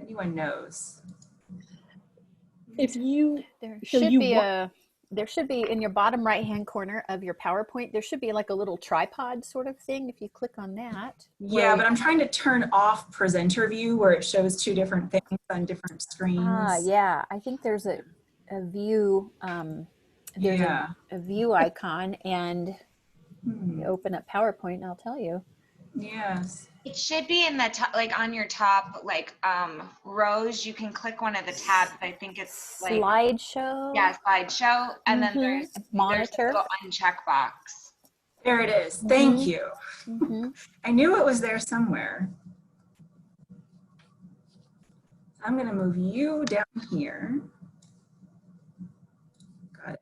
anyone knows. If you, there should be in your bottom right hand corner of your PowerPoint, there should be like a little tripod sort of thing. If you click on that. Yeah, but I'm trying to turn off presenter view where it shows two different things on different screens. Yeah, I think there's a view, there's a view icon, and you open up PowerPoint and I'll tell you. Yes. It should be in the top, like on your top, like rows. You can click one of the tabs. I think it's like slideshow. Yeah, slideshow, and then there's monitor. There's a little uncheck box. There it is. Thank you. I knew it was there somewhere. I'm going to move you down here. Got it.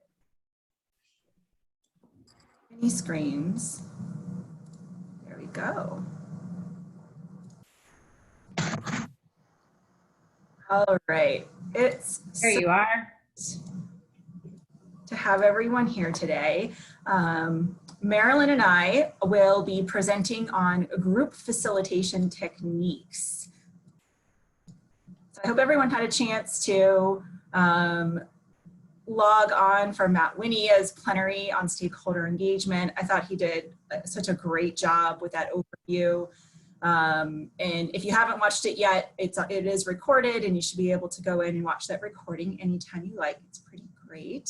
Any screens? There we go. All right, it's there you are. To have everyone here today. Marilyn and I will be presenting on group facilitation techniques. So I hope everyone had a chance to log on for Matt Winnia's plenary on stakeholder engagement. I thought he did such a great job with that overview. And if you haven't watched it yet, it is recorded and you should be able to go in and watch that recording anytime you like. It's pretty great.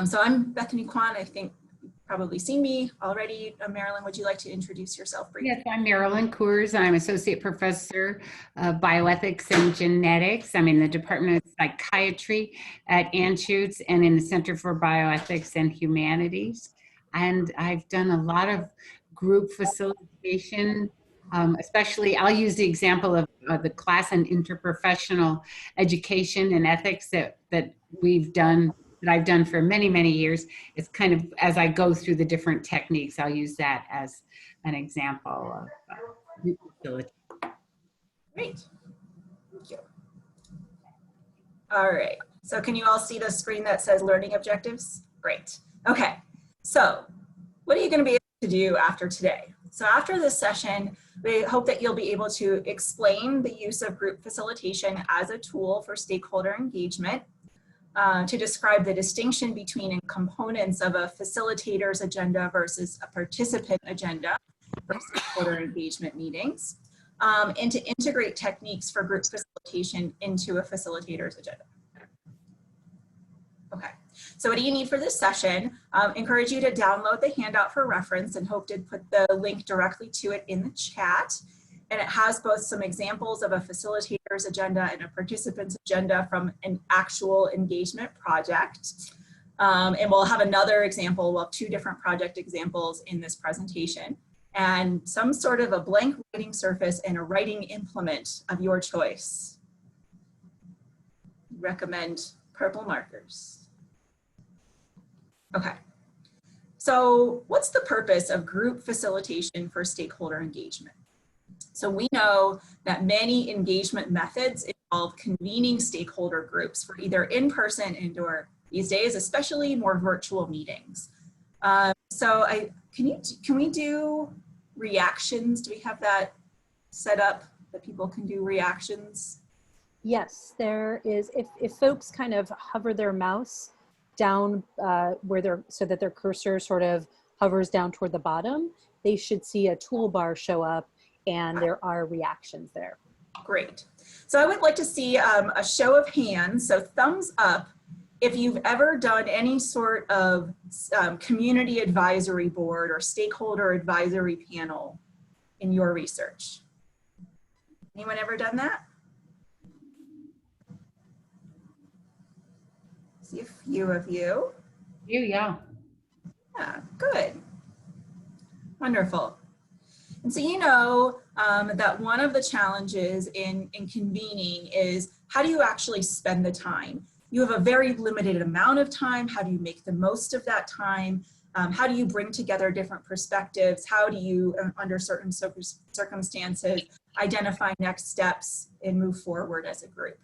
So I'm Bethany Kwan. I think you've probably seen me already. Marilyn, would you like to introduce yourself briefly? Yes, I'm Marilyn Coors. I'm Associate Professor of Bioethics and Genetics. I'm in the Department of Psychiatry at Anschutz and in the Center for Bioethics and Humanities. And I've done a lot of group facilitation, especially I'll use the example of the class in interprofessional education and ethics that I've done for many, many years. It's kind of, as I go through the different techniques, I'll use that as an example of group facilitation. Great, thank you. All right, so can you all see the screen that says learning objectives? Great, okay. So what are you gonna be able to do after today? So after this session, we hope that you'll be able to explain the use of group facilitation as a tool for stakeholder engagement, to describe the distinction between components of a facilitator's agenda versus a participant agenda for stakeholder engagement meetings, and to integrate techniques for group facilitation into a facilitator's agenda. Okay, so what do you need for this session? Encourage you to download the handout for reference, and Hope did put the link directly to it in the chat. And it has both some examples of a facilitator's agenda and a participant's agenda from an actual engagement project. And we'll have another example, well, two different project examples in this presentation, and some sort of a blank writing surface and a writing implement of your choice. Recommend purple markers. Okay, so what's the purpose of group facilitation for stakeholder engagement? So we know that many engagement methods involve convening stakeholder groups for either in-person and/or these days, especially more virtual meetings. Can we do reactions? Do we have that set up that people can do reactions? Yes, there is. If folks kind of hover their mouse down so that their cursor sort of hovers down toward the bottom, they should see a toolbar show up, and there are reactions there. Great. So I would like to see a show of hands, so thumbs up, if you've ever done any sort of community advisory board or stakeholder advisory panel in your research. Anyone ever done that? See a few of you. Yeah. Yeah, good. Wonderful. And so you know that one of the challenges in convening is, how do you actually spend the time? You have a very limited amount of time. How do you make the most of that time? How do you bring together different perspectives? How do you, under certain circumstances, identify next steps and move forward as a group?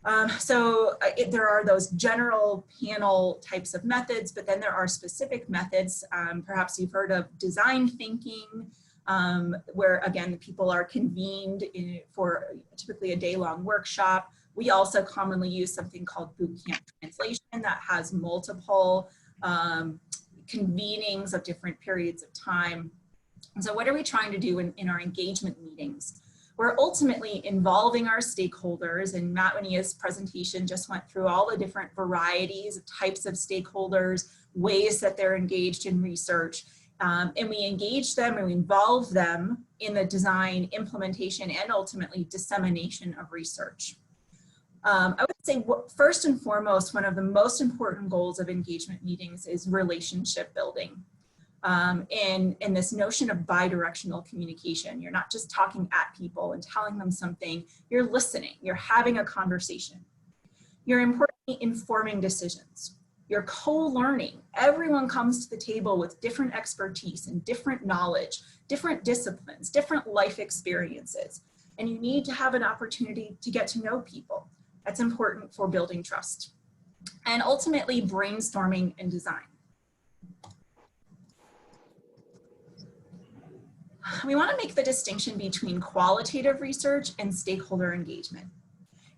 There are those general panel types of methods, but then there are specific methods. Perhaps you've heard of design thinking, where again, people are convened for typically a day-long workshop. We also commonly use something called bootcamp translation that has multiple convenings of different periods of time. And so what are we trying to do in our engagement meetings? We're ultimately involving our stakeholders, and Matt Winia's presentation just went through all the different varieties of types of stakeholders, ways that they're engaged in research, and we engage them and we involve them in the design, implementation, and ultimately dissemination of research. I would say first and foremost, one of the most important goals of engagement meetings is relationship building. And this notion of bidirectional communication. You're not just talking at people and telling them something, you're listening, you're having a conversation. You're importantly informing decisions. You're co-learning. Everyone comes to the table with different expertise and different knowledge, different disciplines, different life experiences. And you need to have an opportunity to get to know people. That's important for building trust. And ultimately brainstorming and design. We want to make the distinction between qualitative research and stakeholder engagement.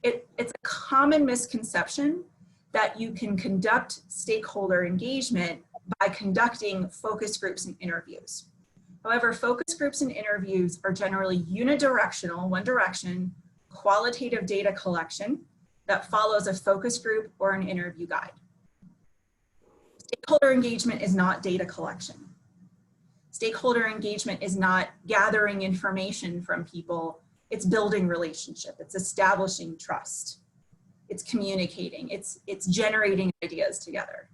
It's a common misconception that you can conduct stakeholder engagement by conducting focus groups and interviews. However, focus groups and interviews are generally unidirectional, one direction, qualitative data collection that follows a focus group or an interview guide. Stakeholder engagement is not data collection. Stakeholder engagement is not gathering information from people. It's building relationship. It's establishing trust. It's communicating. It's generating ideas together.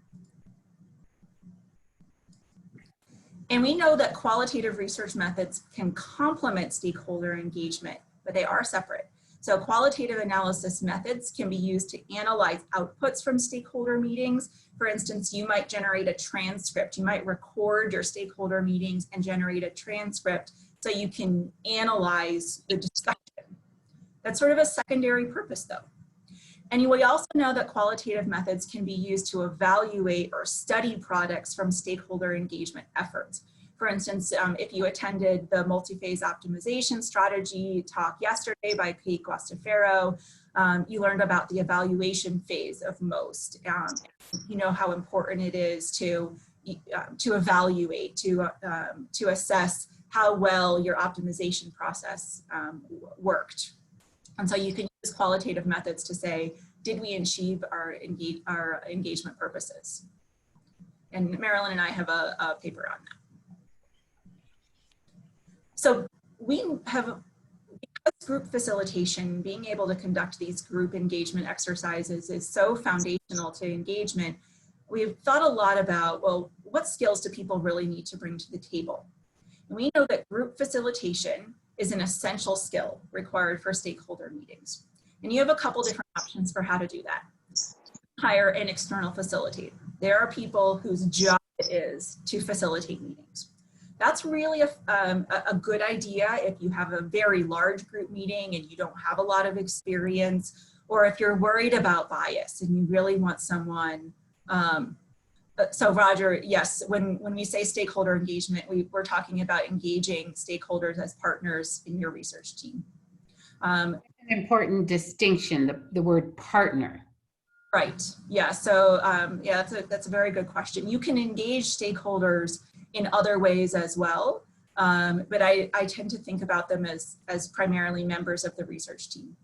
And we know that qualitative research methods can complement stakeholder engagement, but they are separate. So qualitative analysis methods can be used to analyze outputs from stakeholder meetings. For instance, you might generate a transcript. You might record your stakeholder meetings and generate a transcript so you can analyze the discussion. That's sort of a secondary purpose though. And we also know that qualitative methods can be used to evaluate or study products from stakeholder engagement efforts. For instance, if you attended the multi-phase optimization strategy talk yesterday by Kate Guastafaro, you learned about the evaluation phase of MOST. You know how important it is to evaluate, to assess how well your optimization process worked. And so you can use qualitative methods to say, did we achieve our engagement purposes? And Marilyn and I have a paper on that. So we have, because group facilitation, being able to conduct these group engagement exercises is so foundational to engagement, we've thought a lot about, well, what skills do people really need to bring to the table? And we know that group facilitation is an essential skill required for stakeholder meetings. And you have a couple different options for how to do that. Hire an external facilitator. There are people whose job it is to facilitate meetings. That's really a good idea if you have a very large group meeting and you don't have a lot of experience, or if you're worried about bias and you really want someone. So Roger, yes, when we say stakeholder engagement, we're talking about engaging stakeholders as partners in your research team. An important distinction, the word partner. Right, yeah, so yeah, that's a very good question. You can engage stakeholders in other ways as well, but I tend to think about them as primarily members of the research team.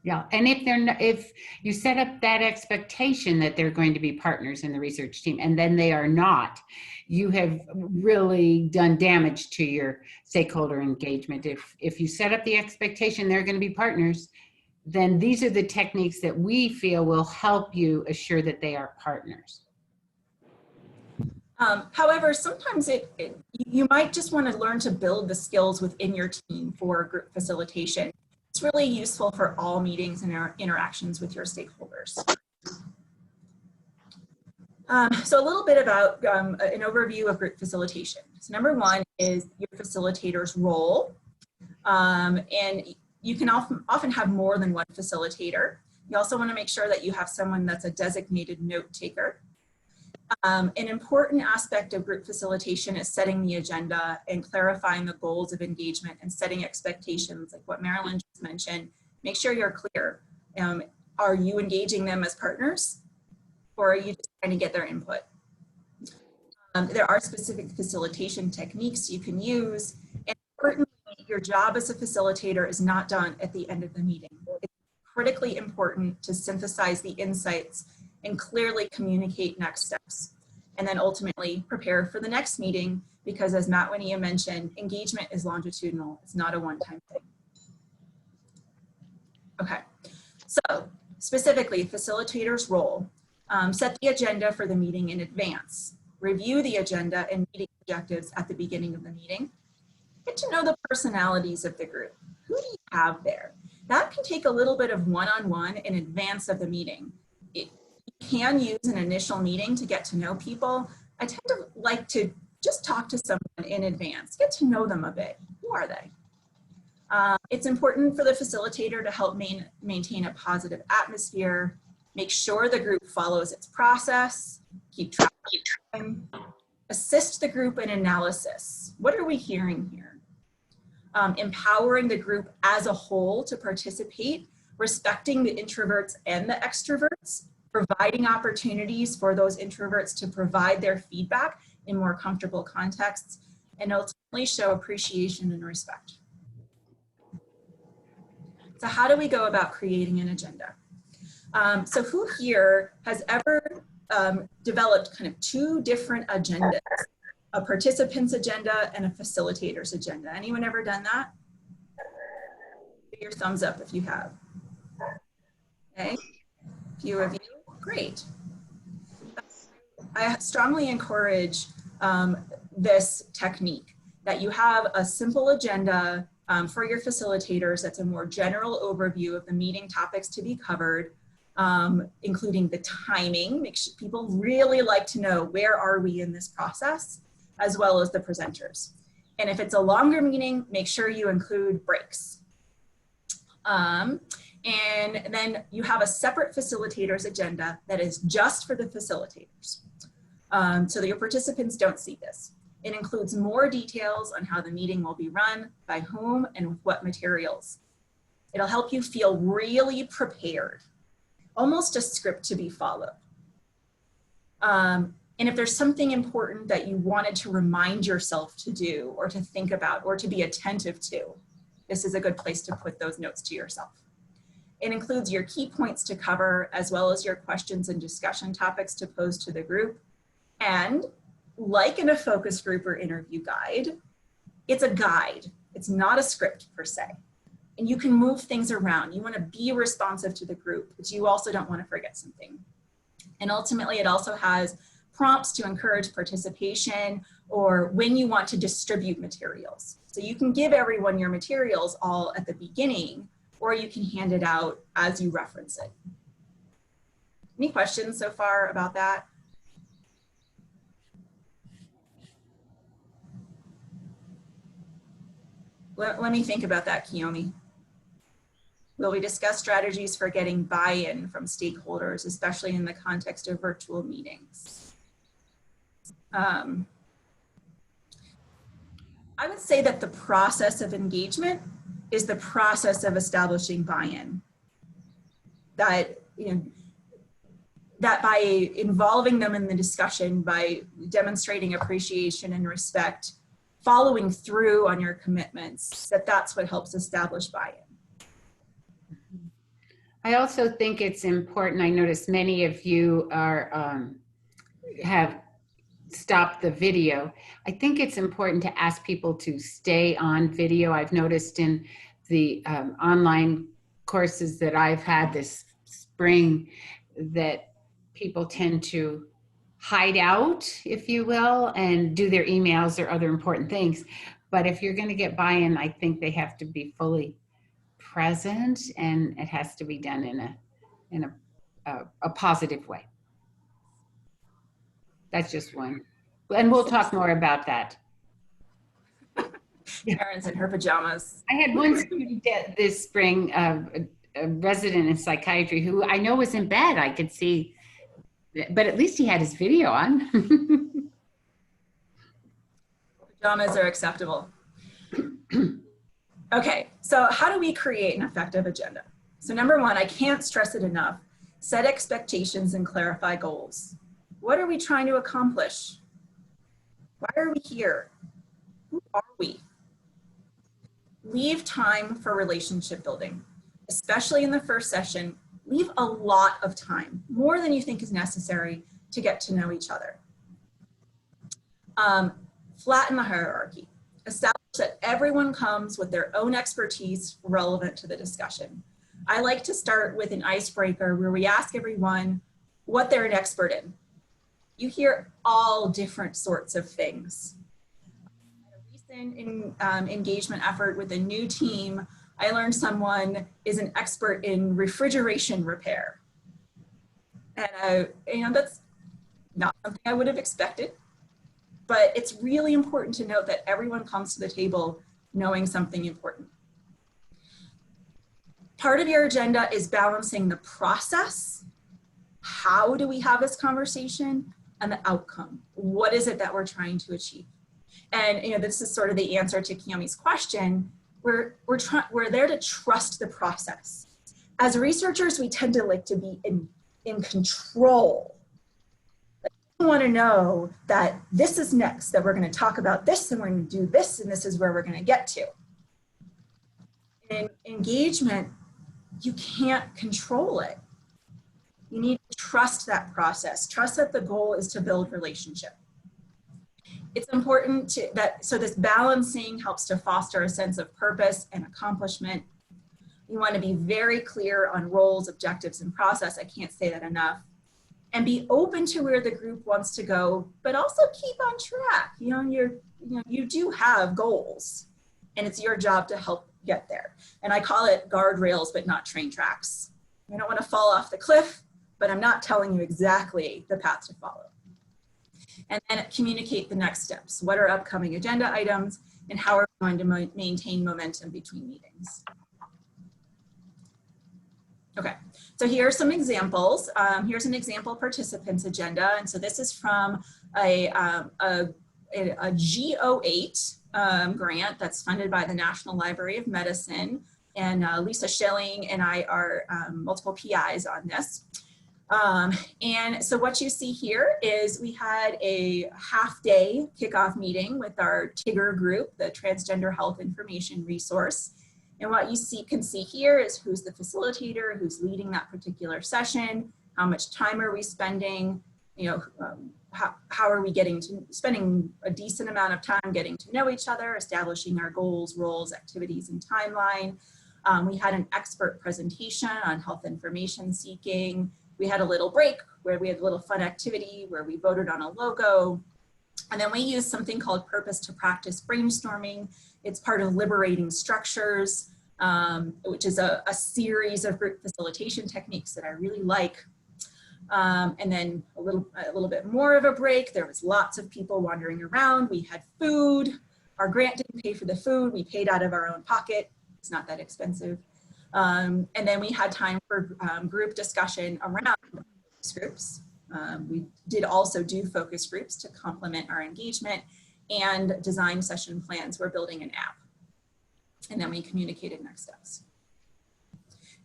Yeah, and if you set up that expectation that they're going to be partners in the research team and then they are not, you have really done damage to your stakeholder engagement. If you set up the expectation they're going to be partners, then these are the techniques that we feel will help you assure that they are partners. However, sometimes you might just want to learn to build the skills within your team for group facilitation. It's really useful for all meetings and interactions with your stakeholders. So a little bit about an overview of group facilitation. So number one is your facilitator's role. And you can often have more than one facilitator. You also want to make sure that you have someone that's a designated note taker. An important aspect of group facilitation is setting the agenda and clarifying the goals of engagement and setting expectations, like what Marilyn just mentioned. Make sure you're clear. Are you engaging them as partners, or are you just trying to get their input? There are specific facilitation techniques you can use. And importantly, your job as a facilitator is not done at the end of the meeting. It's critically important to synthesize the insights and clearly communicate next steps. And then ultimately prepare for the next meeting, because as Matt Winia mentioned, engagement is longitudinal. It's not a one-time thing. Okay, so specifically, facilitators' role. Set the agenda for the meeting in advance. Review the agenda and meeting objectives at the beginning of the meeting. Get to know the personalities of the group. Who do you have there? That can take a little bit of one-on-one in advance of the meeting. You can use an initial meeting to get to know people. I tend to like to just talk to someone in advance, get to know them a bit. Who are they? It's important for the facilitator to help maintain a positive atmosphere, make sure the group follows its process, keep track of time, assist the group in analysis. What are we hearing here? Empowering the group as a whole to participate, respecting the introverts and the extroverts, providing opportunities for those introverts to provide their feedback in more comfortable contexts, and ultimately show appreciation and respect. So how do we go about creating an agenda? So who here has ever developed kind of two different agendas, a participant's agenda and a facilitator's agenda? Anyone ever done that? Give your thumbs up if you have. Okay, a few of you, great. I strongly encourage this technique, that you have a simple agenda for your facilitators that's a more general overview of the meeting topics to be covered, including the timing. Make sure people really like to know where are we in this process, as well as the presenters. And if it's a longer meeting, make sure you include breaks. And then you have a separate facilitators agenda that is just for the facilitators, so that your participants don't see this. It includes more details on how the meeting will be run, by whom, and with what materials. It'll help you feel really prepared, almost a script to be followed. And if there's something important that you wanted to remind yourself to do, or to think about, or to be attentive to, this is a good place to put those notes to yourself. It includes your key points to cover, as well as your questions and discussion topics to pose to the group. And like in a focus group or interview guide, it's a guide. It's not a script per se. And you can move things around. You want to be responsive to the group, but you also don't want to forget something. And ultimately, it also has prompts to encourage participation, or when you want to distribute materials. So you can give everyone your materials all at the beginning, or you can hand it out as you reference it. Any questions so far about that? Let me think about that, Kiyomi. Will we discuss strategies for getting buy-in from stakeholders, especially in the context of virtual meetings? I would say that the process of engagement is the process of establishing buy-in. That, that by involving them in the discussion, by demonstrating appreciation and respect, following through on your commitments, that's what helps establish buy-in. I also think it's important. I noticed many of you are have stopped the video. I think it's important to ask people to stay on video. I've noticed in the online courses that I've had this spring that people tend to hide out, if you will, and do their emails or other important things. But if you're going to get buy-in, I think they have to be fully present, and it has to be done in a positive way. That's just one. And we'll talk more about that. Karen's in her pajamas. I had one student this spring, a resident in psychiatry, who I know was in bed. I could see but at least he had his video on. Pajamas are acceptable. Okay, so how do we create an effective agenda? So number one, I can't stress it enough, set expectations and clarify goals. What are we trying to accomplish? Why are we here? Who are we? Leave time for relationship building, especially in the first session. Leave a lot of time, more than you think is necessary to get to know each other. Flatten the hierarchy. Establish that everyone comes with their own expertise relevant to the discussion. I like to start with an icebreaker where we ask everyone what they're an expert in. You hear all different sorts of things. A recent engagement effort with a new team, I learned someone is an expert in refrigeration repair. And that's not something I would have expected, but it's really important to note that everyone comes to the table knowing something important. Part of your agenda is balancing the process. How do we have this conversation? And the outcome. What is it that we're trying to achieve? And this is sort of the answer to Kiyomi's question. We're there to trust the process. As researchers, we tend to like to be in control. We want to know that this is next, that we're going to talk about this and we're going to do this and this is where we're going to get to. In engagement, you can't control it. You need to trust that process. Trust that the goal is to build relationship. It's important so this balancing helps to foster a sense of purpose and accomplishment. You want to be very clear on roles, objectives, and process. I can't say that enough. And be open to where the group wants to go, but also keep on track. You do have goals, and it's your job to help get there. And I call it guardrails, but not train tracks. You don't want to fall off the cliff, but I'm not telling you exactly the path to follow. And then communicate the next steps. What are upcoming agenda items, and how are we going to maintain momentum between meetings? Okay, so here are some examples. Here's an example participants agenda. And so this is from a G08 grant that's funded by the National Library of Medicine. And Lisa Schilling and I are multiple PIs on this. And so what you see here is we had a half-day kickoff meeting with our TIGR group, the Transgender Health Information Resource. And what you can see here is who's the facilitator, who's leading that particular session, how much time are we spending, how are we spending a decent amount of time getting to know each other, establishing our goals, roles, activities, and timeline. We had an expert presentation on health information seeking. We had a little break where we had a little fun activity where we voted on a logo. And then we used something called Purpose to Practice brainstorming. It's part of Liberating Structures, which is a series of group facilitation techniques that I really like. And then a little bit more of a break. There was lots of people wandering around. We had food. Our grant didn't pay for the food. We paid out of our own pocket. It's not that expensive. And then we had time for group discussion around focus groups. We did also do focus groups to complement our engagement and design session plans. We're building an app. And then we communicated next steps.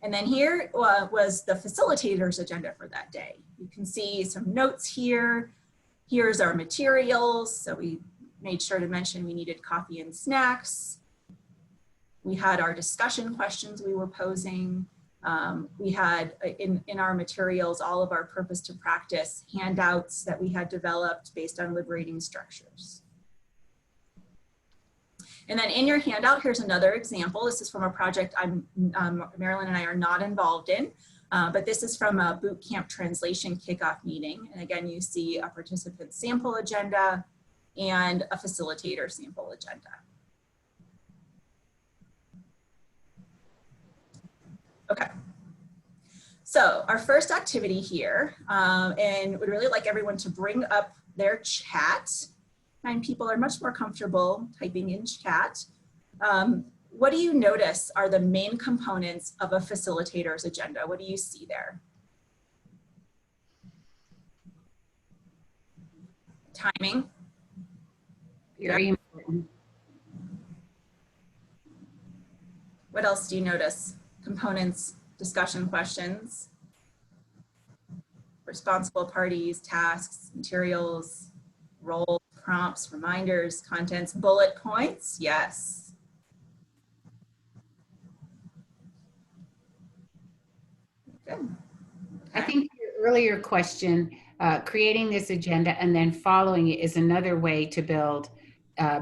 And then here was the facilitators agenda for that day. You can see some notes here. Here's our materials. So we made sure to mention we needed coffee and snacks. We had our discussion questions we were posing. We had in our materials, all of our Purpose to Practice handouts that we had developed based on liberating structures. And then in your handout, here's another example. This is from a project Marilyn and I are not involved in, but this is from a boot camp translation kickoff meeting. And again, you see a participant sample agenda and a facilitator sample agenda. Okay, so our first activity here, and would really like everyone to bring up their chat. And people are much more comfortable typing in chat. What do you notice are the main components of a facilitator's agenda? What do you see there? Timing. Very important. What else do you notice? Components, discussion questions, responsible parties, tasks, materials, roles, prompts, reminders, contents, bullet points. Yes. Good. I think your earlier question, creating this agenda and then following it is another way to build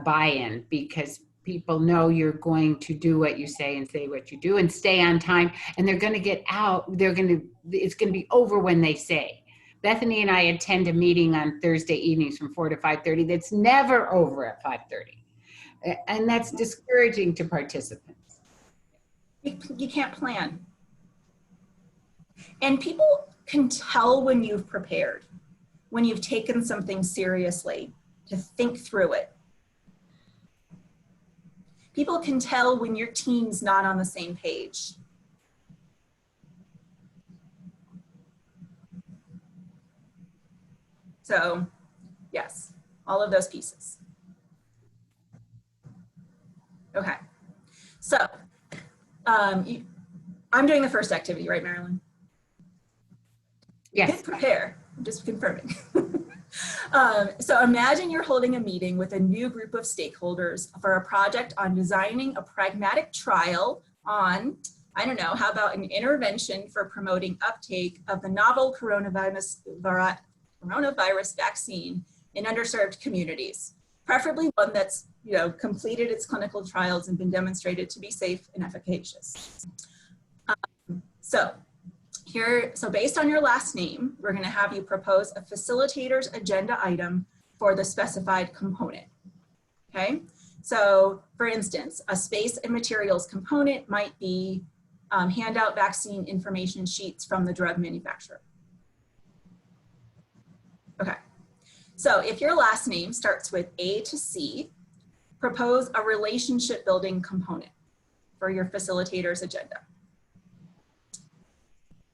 buy-in, because people know you're going to do what you say and say what you do and stay on time, and they're going to get out. It's going to be over when they say. Bethany and I attend a meeting on Thursday evenings from 4 to 5:30 that's never over at 5:30. And that's discouraging to participants. You can't plan. And people can tell when you've prepared, when you've taken something seriously, to think through it. People can tell when your team's not on the same page. So, yes, all of those pieces. Okay, so I'm doing the first activity, right, Marilyn? Yes. Hit prepare, I'm just confirming. So imagine you're holding a meeting with a new group of stakeholders for a project on designing a pragmatic trial on, I don't know, how about an intervention for promoting uptake of the novel coronavirus vaccine in underserved communities, preferably one that's, you know, completed its clinical trials and been demonstrated to be safe and efficacious. So based on your last name, we're going to have you propose a facilitator's agenda item for the specified component. Okay, so for instance, a space and materials component might be hand out vaccine information sheets from the drug manufacturer. Okay, so if your last name starts with A to C, propose a relationship building component for your facilitator's agenda.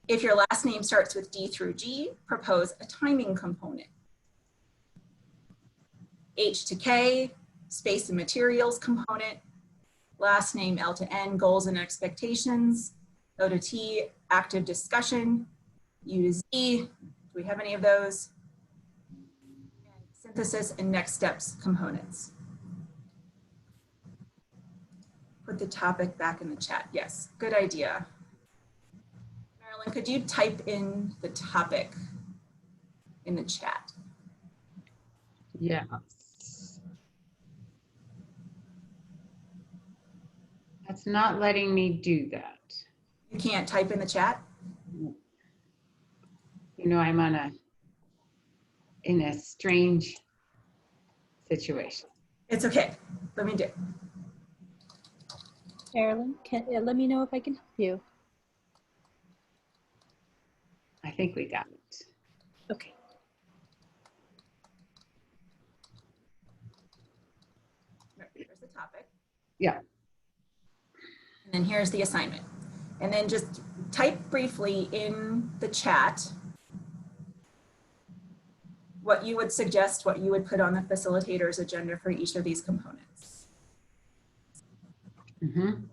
If your last name starts with D through G, propose a timing component. H to K, space and materials component. Last name L to N, goals and expectations. O to T, active discussion. U to Z, do we have any of those? And synthesis and next steps components. Put the topic back in the chat. Yes, good idea. Marilyn, could you type in the topic in the chat? Yeah. That's not letting me do that. You can't type in the chat? You know, I'm in a strange situation. It's okay. Let me do it. Marilyn, let me know if I can help you. I think we got it. Okay. Here's the topic. Yeah. And then here's the assignment. And then just type briefly in the chat what you would suggest, what you would put on the facilitator's agenda for each of these components. Mm-hmm.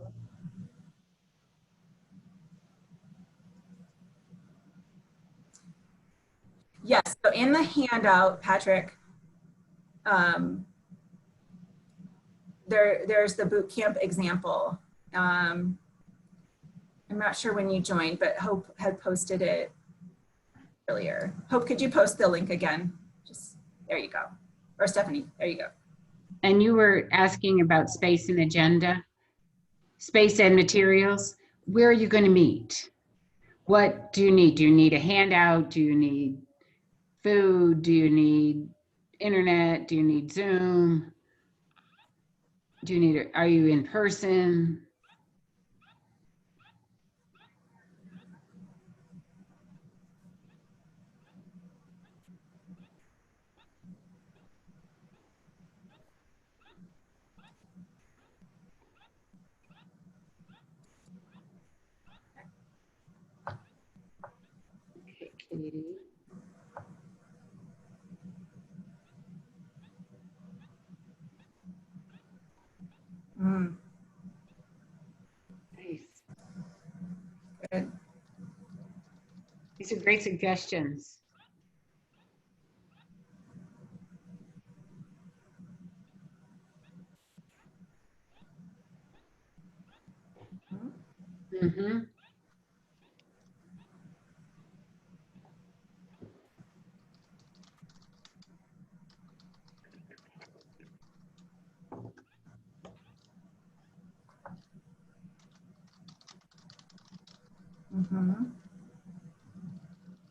Yes, so in the handout, Patrick, there's the boot camp example. I'm not sure when you joined, but Hope had posted it earlier. Hope, could you post the link again? Just, there you go. Or Stephanie, there you go. And you were asking about space and agenda, space and materials. Where are you going to meet? What do you need? Do you need a handout? Do you need food? Do you need internet? Do you need Zoom? Do you need, are you in person? Okay, Katie. Nice. Good. These are great suggestions. Mm-hmm.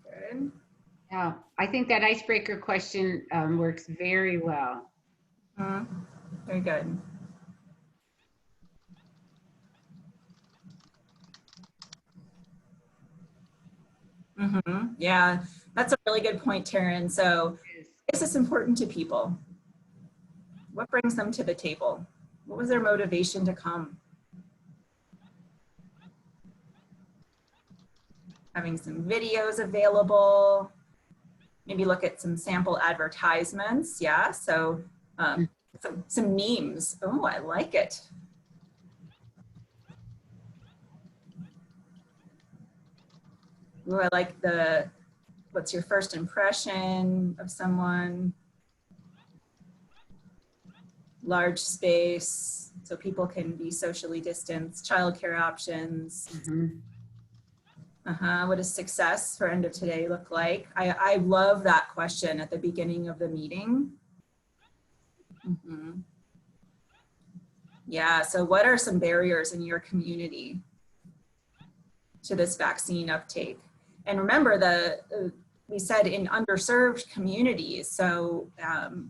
Good. Yeah, I think that icebreaker question works very well. Very good. Yeah, that's a really good point, Taryn. So is this important to people? What brings them to the table? What was their motivation to come? Having some videos available, maybe look at some sample advertisements. Yeah, so some memes. Oh, I like it. Ooh, I like the, what's your first impression of someone? Large space, so people can be socially distanced, childcare options. What does success for end of today look like? I love that question at the beginning of the meeting. Yeah, so what are some barriers in your community to this vaccine uptake? And remember, we said in underserved communities, so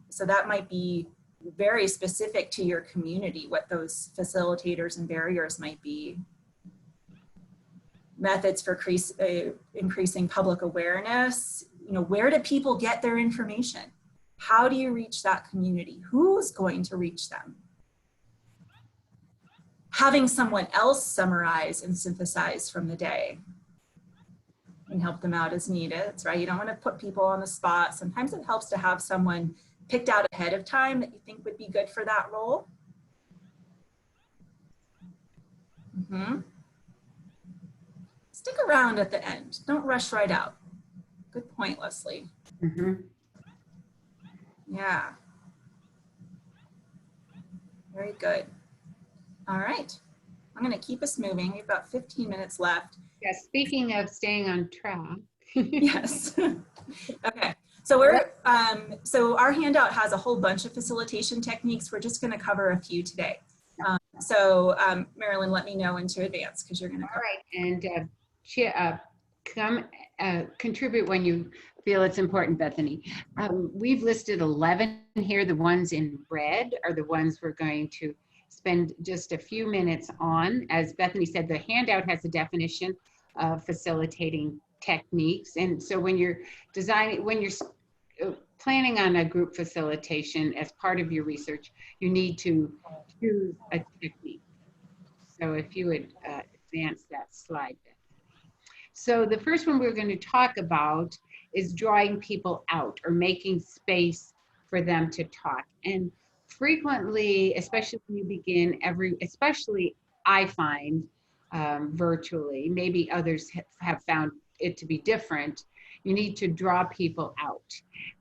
so that might be very specific to your community, what those facilitators and barriers might be. Methods for increasing public awareness. You know, where do people get their information? How do you reach that community? Who's going to reach them? Having someone else summarize and synthesize from the day and help them out as needed. That's right. You don't want to put people on the spot. Sometimes it helps to have someone picked out ahead of time that you think would be good for that role. Stick around at the end. Don't rush right out. Good point, Leslie. Yeah. Very good. All right. I'm going to keep us moving. We've got 15 minutes left. Yeah, speaking of staying on track. Yes. Okay. So we're so our handout has a whole bunch of facilitation techniques. We're just going to cover a few today. Marilyn, let me know into advance because you're going to cover. All right, and contribute when you feel it's important, Bethany. We've listed 11 here. The ones in red are the ones we're going to spend just a few minutes on. As Bethany said, the handout has a definition of facilitating techniques. And so when you're planning on a group facilitation as part of your research, you need to choose a technique. So if you would advance that slide. So the first one we're going to talk about is drawing people out or making space for them to talk. And frequently, especially when you begin especially I find virtually, maybe others have found it to be different, you need to draw people out.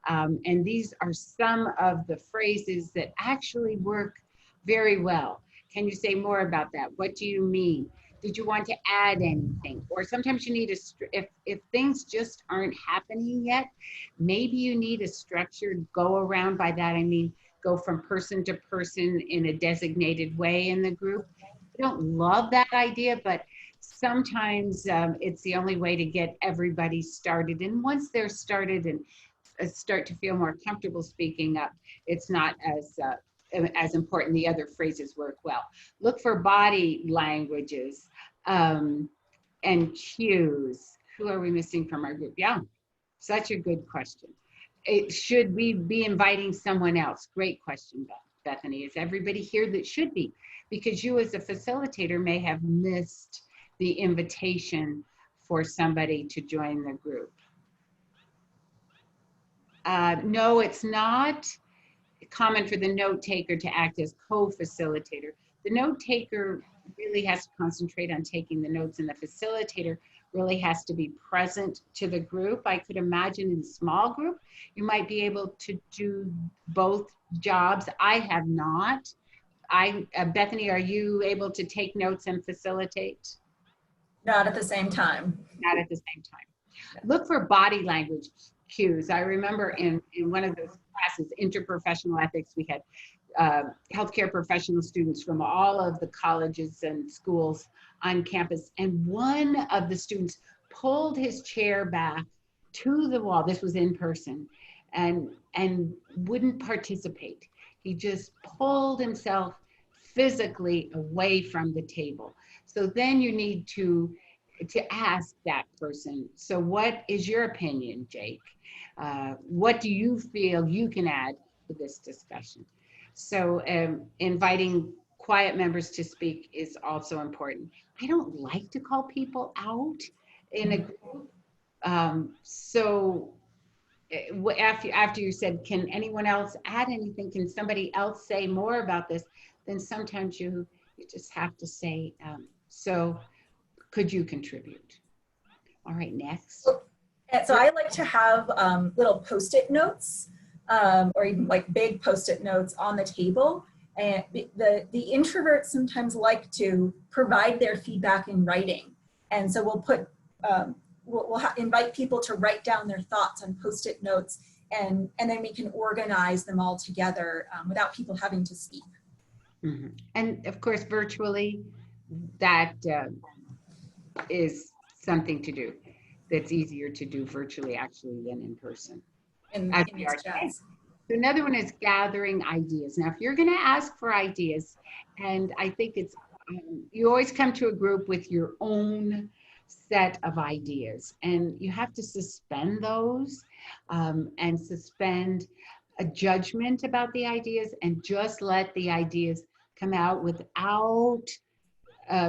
And these are some of the phrases that actually work very well. Can you say more about that? What do you mean? Did you want to add anything? Or sometimes you need if things just aren't happening yet, maybe you need a structured go around. By that I mean go from person to person in a designated way in the group. I don't love that idea, but sometimes it's the only way to get everybody started. And once they're started and start to feel more comfortable speaking up, it's not as important. The other phrases work well. Look for body languages and cues. Who are we missing from our group? Yeah, such a good question. Should we be inviting someone else? Great question, Bethany. Is everybody here that should be? Because you as a facilitator may have missed the invitation for somebody to join the group. No, it's not common for the note taker to act as co-facilitator. The note taker really has to concentrate on taking the notes, and the facilitator really has to be present to the group. I could imagine in a small group, you might be able to do both jobs. I have not. Bethany, are you able to take notes and facilitate? Not at the same time. Not at the same time. Look for body language cues. I remember in one of those classes, interprofessional ethics, we had healthcare professional students from all of the colleges and schools on campus. And one of the students pulled his chair back to the wall. This was in person, and wouldn't participate. He just pulled himself physically away from the table. So then you need to ask that person, so what is your opinion, Jake? What do you feel you can add to this discussion? So inviting quiet members to speak is also important. I don't like to call people out in a group. So after you said, can anyone else add anything? Can somebody else say more about this? Then sometimes you just have to say, so could you contribute? All right, next. And so I like to have little Post-it notes or even like big Post-it notes on the table. And the introverts sometimes like to provide their feedback in writing. And so we'll put, we'll invite people to write down their thoughts on Post-it notes, and then we can organize them all together without people having to speak. Mm-hmm. And of course, virtually, that is something to do. That's easier to do virtually actually than in person. In these chats. So another one is gathering ideas. Now, if you're going to ask for ideas, and I think it's, you always come to a group with your own set of ideas, and you have to suspend those and suspend a judgment about the ideas, and just let the ideas come out without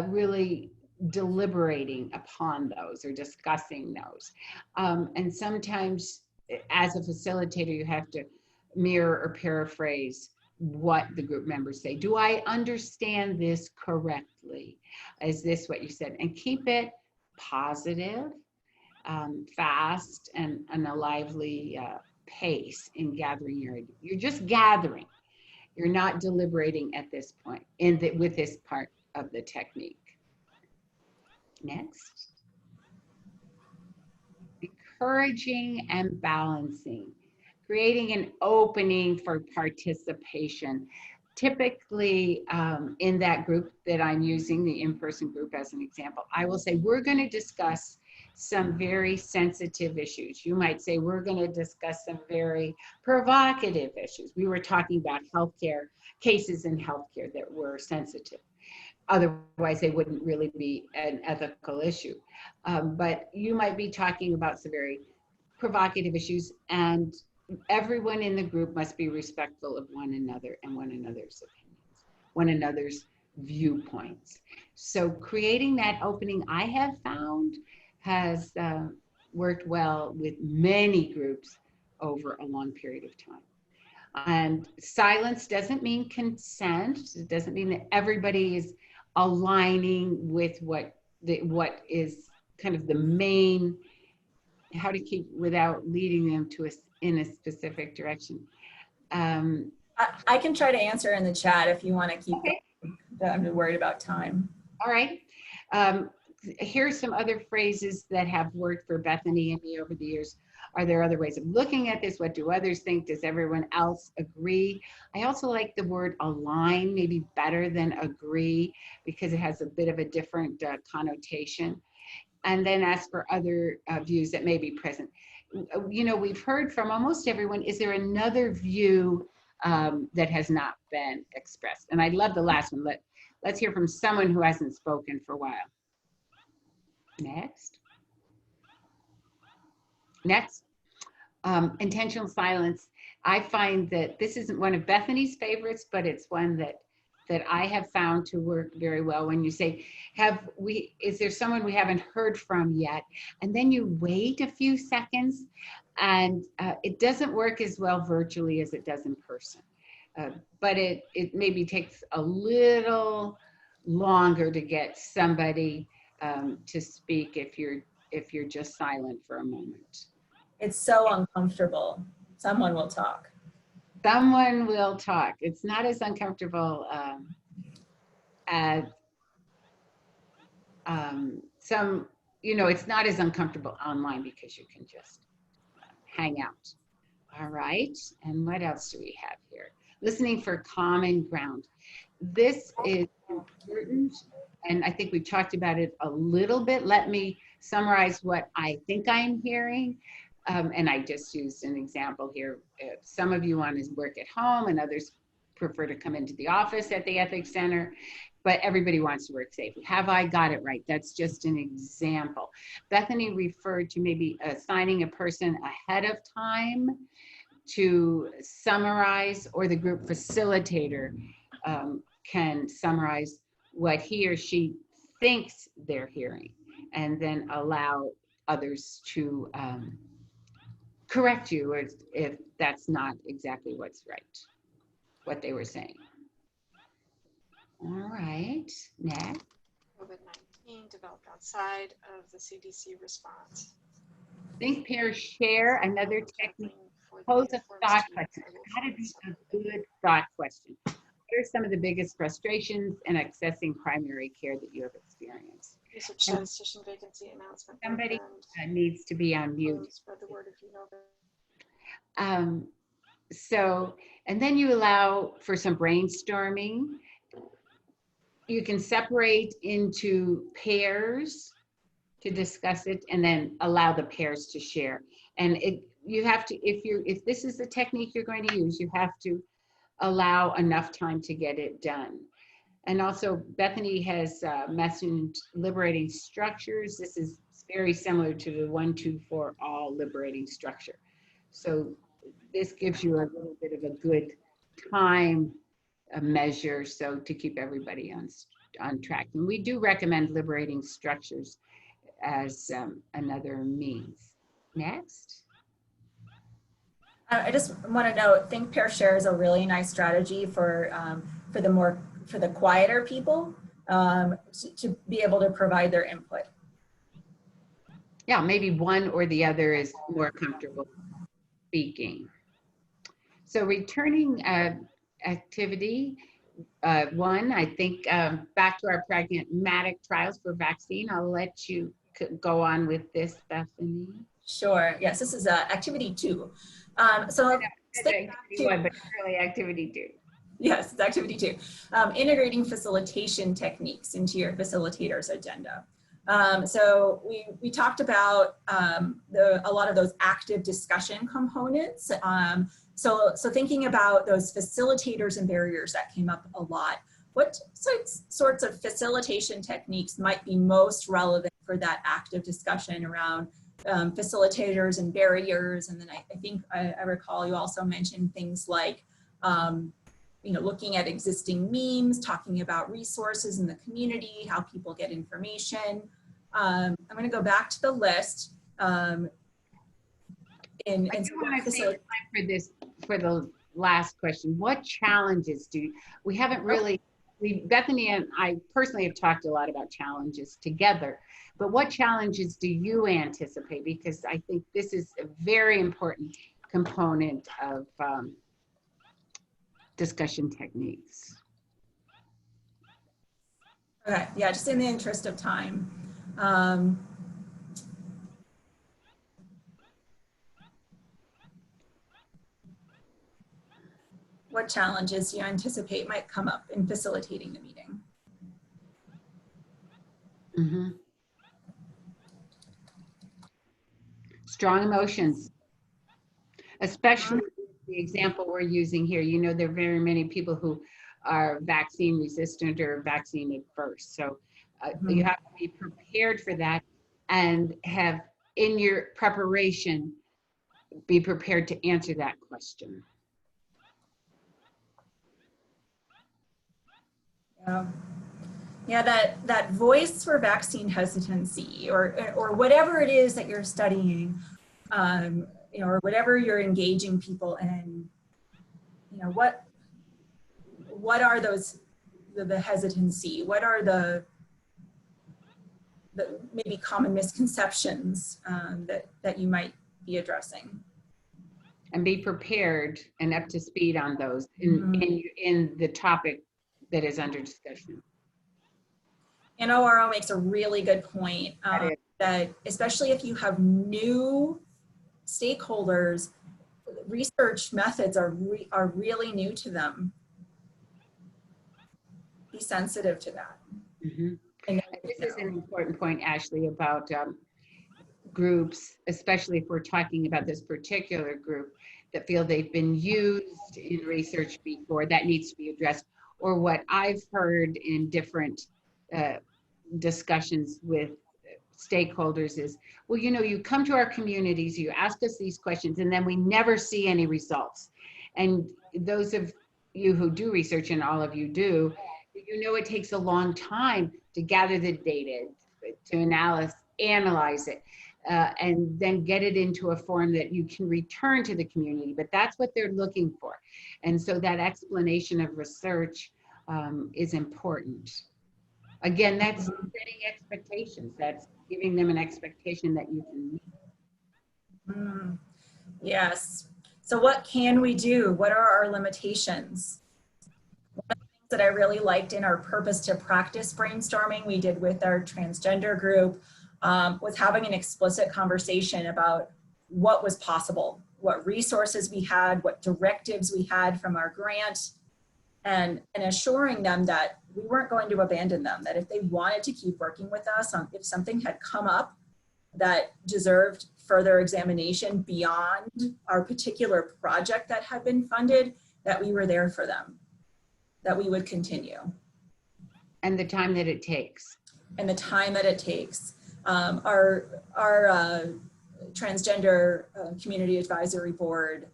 really deliberating upon those or discussing those. And sometimes as a facilitator, you have to mirror or paraphrase what the group members say. Do I understand this correctly? Is this what you said? And keep it positive, fast, and a lively pace in gathering your idea. You're just gathering. You're not deliberating at this point with this part of the technique. Next. Encouraging and balancing, creating an opening for participation. Typically in that group that I'm using, the in-person group as an example, I will say, we're going to discuss some very sensitive issues. You might say, we're going to discuss some very provocative issues. We were talking about healthcare, cases in healthcare that were sensitive. Otherwise, they wouldn't really be an ethical issue. But you might be talking about some very provocative issues, and everyone in the group must be respectful of one another and one another's opinions, one another's viewpoints. So creating that opening, I have found, has worked well with many groups over a long period of time. And silence doesn't mean consent. It doesn't mean that everybody is aligning with what is kind of the main, how to keep without leading them to in a specific direction. I can try to answer in the chat if you want to keep going. I'm worried about time. All right. Here's some other phrases that have worked for Bethany and me over the years. Are there other ways of looking at this? What do others think? Does everyone else agree? I also like the word align, maybe better than agree, because it has a bit of a different connotation. And then ask for other views that may be present. You know, we've heard from almost everyone, is there another view that has not been expressed? And I love the last one. Let's hear from someone who hasn't spoken for a while. Next. Next, intentional silence. I find that this isn't one of Bethany's favorites, but it's one that I have found to work very well. When you say, is there someone we haven't heard from yet? And then you wait a few seconds, and it doesn't work as well virtually as it does in person. But it maybe takes a little longer to get somebody to speak if you're just silent for a moment. It's so uncomfortable. Someone will talk. Someone will talk. It's not as uncomfortable as some, it's not as uncomfortable online because you can just hang out. All right. And what else do we have here? Listening for common ground. This is important. And I think we talked about it a little bit. Let me summarize what I think I'm hearing. And I just used an example here. Some of you want to work at home and others prefer to come into the office at the Ethics Center, but everybody wants to work safely. Have I got it right? That's just an example. Bethany referred to maybe assigning a person ahead of time to summarize, or the group facilitator can summarize what he or she thinks they're hearing, and then allow others to correct you if that's not exactly what's right, what they were saying. All right, next. COVID-19 developed outside of the CDC response. Think, pair, share, another technique. Pose a thought question. How to be a good thought question. What are some of the biggest frustrations in accessing primary care that you have experienced? Research statistician vacancy announcement. Somebody needs to be on mute. Spread the word if you know that. So, and then you allow for some brainstorming. You can separate into pairs to discuss it, and then allow the pairs to share. And you have to, if this is the technique you're going to use, you have to allow enough time to get it done. And also, Bethany has mentioned liberating structures. This is very similar to the 1, 2, 4 all liberating structure. So this gives you a little bit of a good time measure, so to keep everybody on track. And we do recommend liberating structures as another means. Next. I just want to note, think, pair, share is a really nice strategy for the quieter people to be able to provide their input. Yeah, maybe one or the other is more comfortable speaking. So returning activity, one, I think back to our pragmatic trials for vaccine. I'll let you go on with this, Bethany. Sure. Yes, this is activity 2. So activity 1, but really activity 2. Yes, it's activity 2. Integrating facilitation techniques into your facilitators agenda. So we talked about a lot of those active discussion components. So thinking about those facilitators and barriers that came up a lot, what sorts of facilitation techniques might be most relevant for that active discussion around facilitators and barriers? And then I think I recall you also mentioned things like looking at existing memes, talking about resources in the community, how people get information. I'm going to go back to the list. I do want to save time for the last question. What challenges we haven't really, Bethany and I personally have talked a lot about challenges together, but what challenges do you anticipate? Because I think this is a very important component of discussion techniques. Okay, yeah, just in the interest of time. What challenges do you anticipate might come up in facilitating the meeting? Mm-hmm. Strong emotions, especially the example we're using here. There are very many people who are vaccine resistant or vaccine adverse. So you have to be prepared for that, and have in your preparation, be prepared to answer that question. Yeah, that voice for vaccine hesitancy, or whatever it is that you're studying, or whatever you're engaging people in, what are those the hesitancy? What are the maybe common misconceptions that you might be addressing? And be prepared and up to speed on those in the topic that is under discussion. And ORO makes a really good point that especially if you have new stakeholders, research methods are really new to them. Be sensitive to that. Mm-hmm. And this is an important point, Ashley, about groups, especially if we're talking about this particular group that feel they've been used in research before, that needs to be addressed. Or what I've heard in different discussions with stakeholders is, well, you know, you come to our communities, you ask us these questions, and then we never see any results. And those of you who do research, and all of you do, you know it takes a long time to gather the data, to analyze it, and then get it into a form that you can return to the community. But that's what they're looking for. And so that explanation of research is important. Again, that's setting expectations. That's giving them an expectation that you can meet. Yes. So what can we do? What are our limitations? One of the things that I really liked in our purpose to practice brainstorming we did with our transgender group was having an explicit conversation about what was possible, what resources we had, what directives we had from our grant, and assuring them that we weren't going to abandon them, that if they wanted to keep working with us, if something had come up that deserved further examination beyond our particular project that had been funded, that we were there for them, that we would continue. And the time that it takes. And the time that it takes. Our transgender community advisory board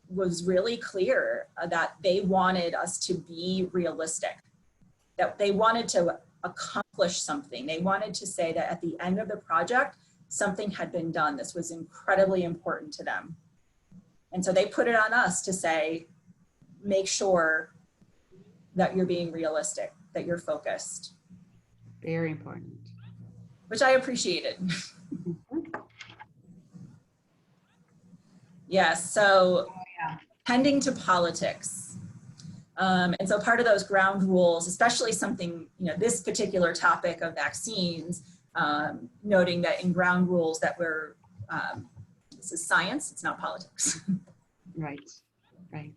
was really clear that they wanted us to be realistic, that they wanted to accomplish something. They wanted to say that at the end of the project, something had been done. This was incredibly important to them. And so they put it on us to say, make sure that you're being realistic, that you're focused. Very important. Which I appreciated. Yes, so tending to politics. And so part of those ground rules, especially something, you know, this particular topic of vaccines, noting that in ground rules that we're, this is science, it's not politics. Right, right.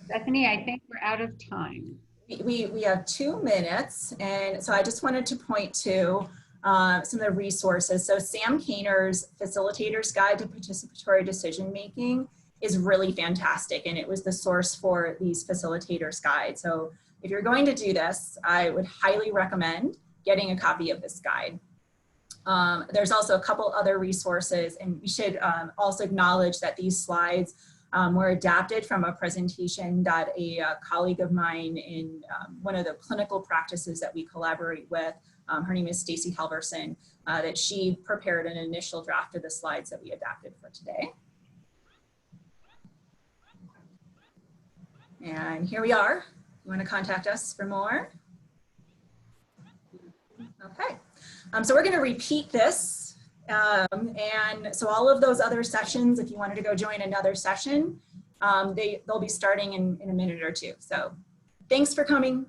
Stephanie, I think we're out of time. We have 2 minutes, and so I just wanted to point to some of the resources. So Sam Kainer's Facilitators Guide to Participatory Decision Making is really fantastic, and it was the source for these facilitators guide. So if you're going to do this, I would highly recommend getting a copy of this guide. There's also a couple other resources, and we should also acknowledge that these slides were adapted from a presentation that a colleague of mine in one of the clinical practices that we collaborate with, her name is Stacy Halverson, that she prepared an initial draft of the slides that we adapted for today. And here we are. You want to contact us for more? Okay. So we're going to repeat this. And so all of those other sessions, if you wanted to go join another session, they'll be starting in a minute or two. So thanks for coming.